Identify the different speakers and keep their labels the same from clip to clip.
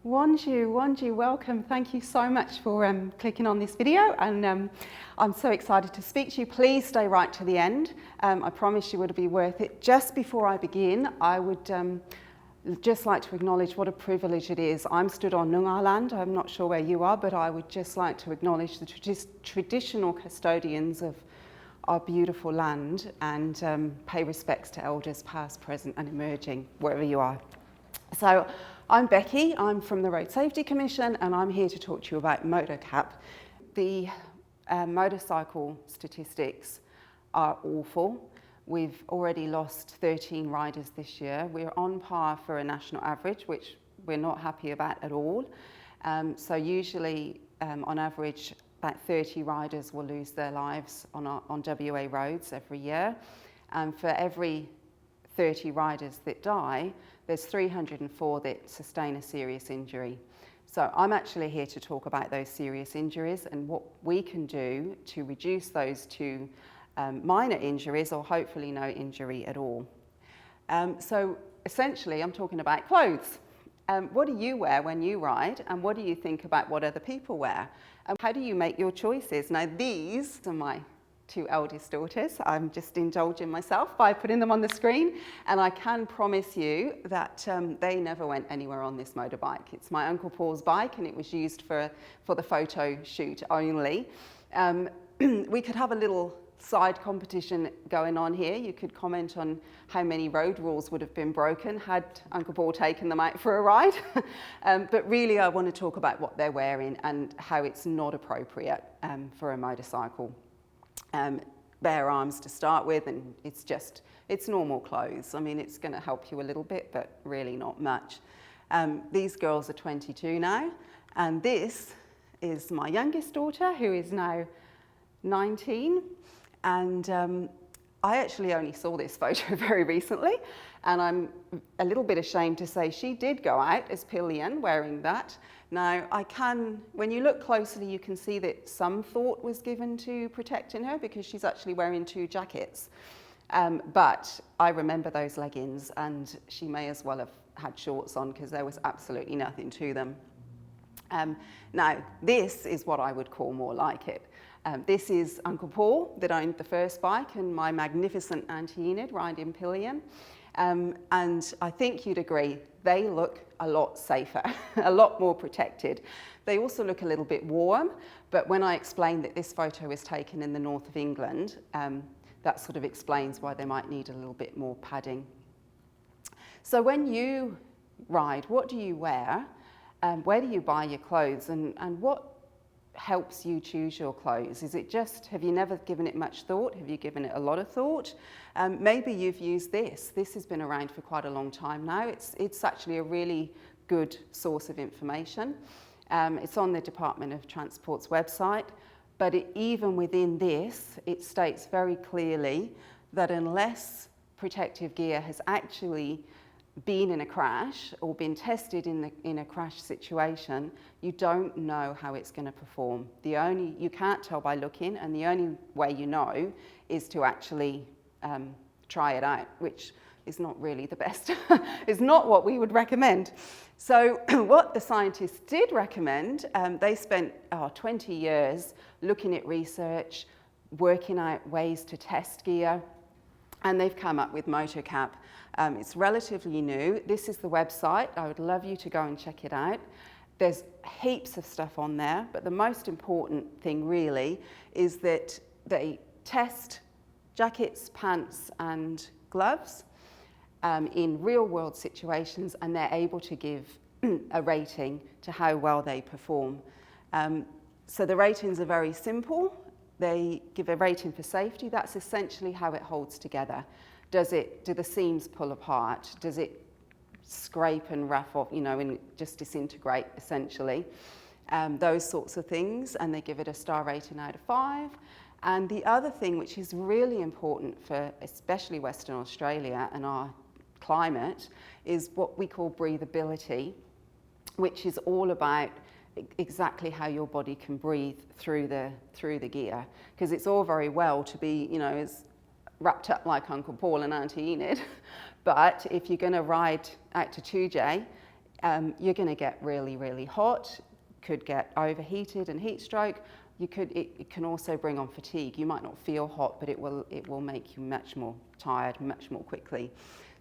Speaker 1: Wanju, welcome. Thank you so much for clicking on this video, and I'm so excited to speak to you. Please stay right to the end. I promise you it'll be worth it. Just before I begin, I would just like to acknowledge what a privilege it is. I'm stood on Noongar land. I'm not sure where you are, but I would just like to acknowledge the traditional custodians of our beautiful land and pay respects to elders past, present and emerging, wherever you are. So I'm Becky, I'm from the Road Safety Commission, and I'm here to talk to you about MotoCAP. The motorcycle statistics are awful. We've already lost 13 riders this year. We're on par for a national average, which we're not happy about at all. So usually, on average, about 30 riders will lose their lives on WA roads every year. And for every 30 riders that die, there's 304 that sustain a serious injury. So I'm actually here to talk about those serious injuries and what we can do to reduce those to minor injuries or hopefully no injury at all. So essentially I'm talking about clothes. What do you wear when you ride, and what do you think about what other people wear? And how do you make your choices? Now these are my two eldest daughters. I'm just indulging myself by putting them on the screen, and I can promise you that they never went anywhere on this motorbike. It's my Uncle Paul's bike, and it was used for the photo shoot only. We could have a little side competition going on here. You could comment on how many road rules would have been broken had Uncle Paul taken them out for a ride. But really I want to talk about what they're wearing and how it's not appropriate for a motorcycle. Bare arms to start with, and it's normal clothes. I mean, it's going to help you a little bit, but really not much. These girls are 22 now, and this is my youngest daughter, who is now 19, and I actually only saw this photo very recently, and I'm a little bit ashamed to say she did go out as pillion wearing that. Now, when you look closely, you can see that some thought was given to protecting her because she's actually wearing two jackets. But I remember those leggings, and she may as well have had shorts on because there was absolutely nothing to them. Now, this is what I would call more like it. This is Uncle Paul that owned the first bike, and my magnificent Auntie Enid riding pillion. And I think you'd agree, they look a lot safer, a lot more protected. They also look a little bit warm, but when I explained that this photo was taken in the north of England, that sort of explains why they might need a little bit more padding. So when you ride, what do you wear? Where do you buy your clothes, and what helps you choose your clothes? Is it just, have you never given it much thought? Have you given it a lot of thought? Maybe you've used this. This has been around for quite a long time now. It's actually a really good source of information. It's on the Department of Transport's website, but even within this, it states very clearly that unless protective gear has actually been in a crash or been tested in a crash situation, you don't know how it's going to perform. You can't tell by looking, and the only way you know is to actually try it out, which is not really the best. It's not what we would recommend. So what the scientists did recommend, they spent 20 years looking at research, working out ways to test gear, and they've come up with MotoCAP. It's relatively new. This is the website. I would love you to go and check it out. There's heaps of stuff on there, but the most important thing really is that they test jackets, pants and gloves in real world situations, and they're able to give a rating to how well they perform. So the ratings are very simple. They give a rating for safety. That's essentially how it holds together. Do the seams pull apart? Does it scrape and rough off, and just disintegrate essentially? Those sorts of things, and they give it a star rating out of 5. And the other thing, which is really important for especially Western Australia and our climate, is what we call breathability, which is all about exactly how your body can breathe through the gear. Because it's all very well to be, as wrapped up like Uncle Paul and Auntie Enid, but if you're going to ride out to 2J, you're going to get really, really hot, could get overheated and heat stroke. It can also bring on fatigue. You might not feel hot, but it will make you much more tired much more quickly.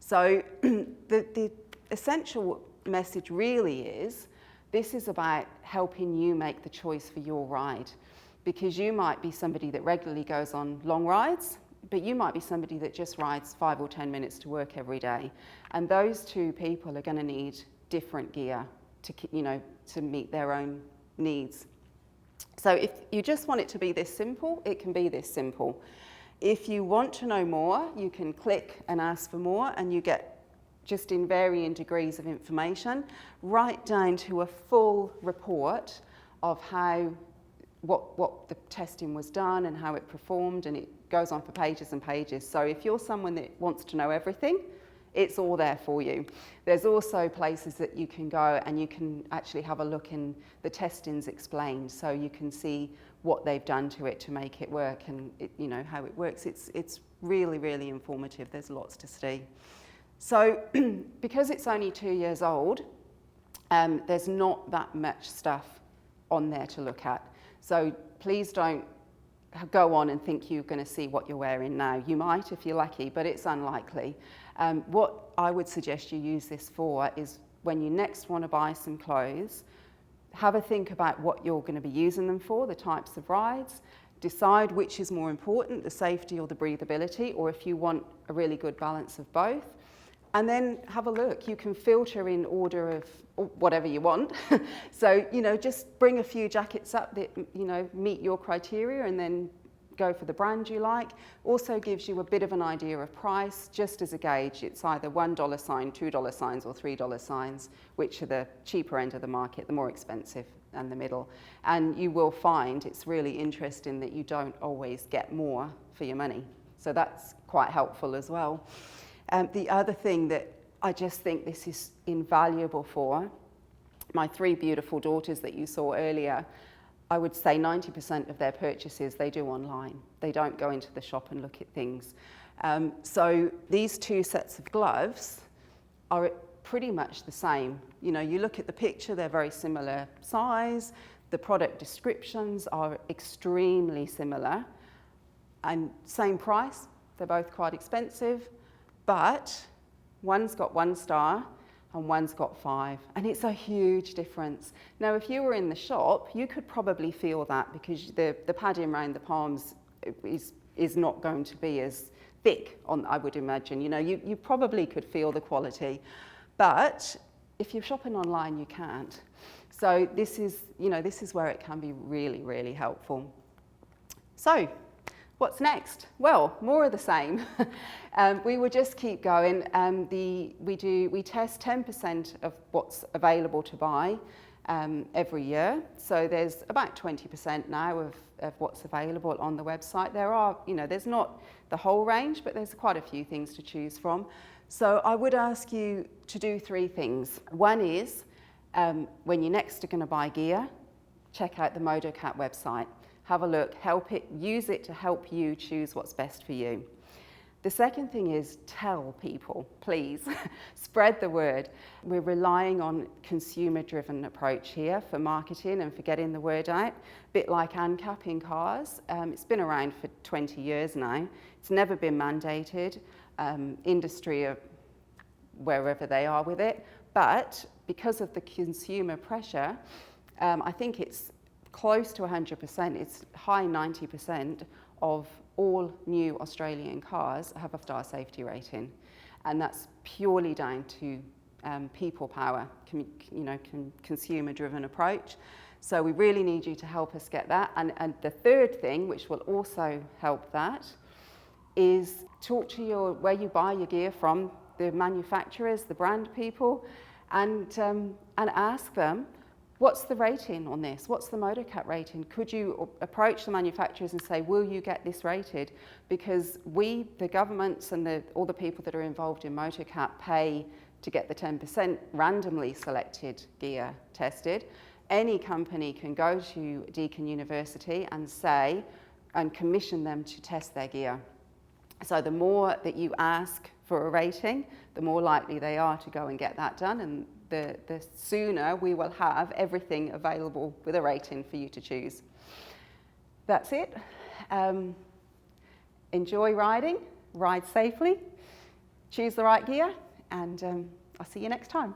Speaker 1: So the essential message really is, this is about helping you make the choice for your ride, because you might be somebody that regularly goes on long rides, but you might be somebody that just rides 5 or 10 minutes to work every day. And those two people are going to need different gear to meet their own needs. So if you just want it to be this simple, it can be this simple. If you want to know more, you can click and ask for more, and you get, just in varying degrees of information, right down to a full report of what the testing was done and how it performed, and it goes on for pages and pages. So if you're someone that wants to know everything, it's all there for you. There's also places that you can go and you can actually have a look in the testings explained, so you can see what they've done to it to make it work, and how it works. It's really, really informative. There's lots to see. So because it's only 2 years old, there's not that much stuff on there to look at. So please don't go on and think you're going to see what you're wearing now. You might if you're lucky, but it's unlikely. What I would suggest you use this for is, when you next want to buy some clothes, have a think about what you're going to be using them for, the types of rides. Decide which is more important, the safety or the breathability, or if you want a really good balance of both. And then have a look. You can filter in order of whatever you want. So, just bring a few jackets up that, meet your criteria, and then go for the brand you like. Also gives you a bit of an idea of price, just as a gauge. It's either $1 sign, $2 signs, or $3 signs, which are the cheaper end of the market, the more expensive, and the middle. And you will find it's really interesting that you don't always get more for your money. So that's quite helpful as well. The other thing that I just think this is invaluable for, my 3 beautiful daughters that you saw earlier, I would say 90% of their purchases they do online. They don't go into the shop and look at things. So these 2 sets of gloves are pretty much the same. You look at the picture, they're very similar size. The product descriptions are extremely similar, and same price. They're both quite expensive. But one's got 1 star and one's got 5, and it's a huge difference. Now, if you were in the shop, you could probably feel that, because the padding around the palms is not going to be as thick, I would imagine. You probably could feel the quality, but if you're shopping online, you can't. So this is where it can be really, really helpful. So, what's next? Well, more of the same. We will just keep going. We test 10% of what's available to buy every year. So there's about 20% now of what's available on the website. There's not the whole range, but there's quite a few things to choose from. So I would ask you to do 3 things. One is, when you're next going to buy gear, check out the MotoCAP website. Have a look, use it to help you choose what's best for you. The second thing is, tell people, please. Spread the word. We're relying on consumer-driven approach here for marketing and for getting the word out. A bit like ANCAP in cars. It's been around for 20 years now. It's never been mandated. Industry, wherever they are with it. But because of the consumer pressure, I think it's close to 100%, it's high 90% of all new Australian cars have a star safety rating. And that's purely down to people power, consumer-driven approach. So we really need you to help us get that. And the third thing, which will also help that, is talk to where you buy your gear from, the manufacturers, the brand people, and ask them, what's the rating on this? What's the MotoCAP rating? Could you approach the manufacturers and say, will you get this rated? Because the governments and all the people that are involved in MotoCAP pay to get the 10% randomly selected gear tested. Any company can go to Deakin University and commission them to test their gear. So the more that you ask for a rating, the more likely they are to go and get that done, and the sooner we will have everything available with a rating for you to choose. That's it. Enjoy riding, ride safely, choose the right gear, and I'll see you next time.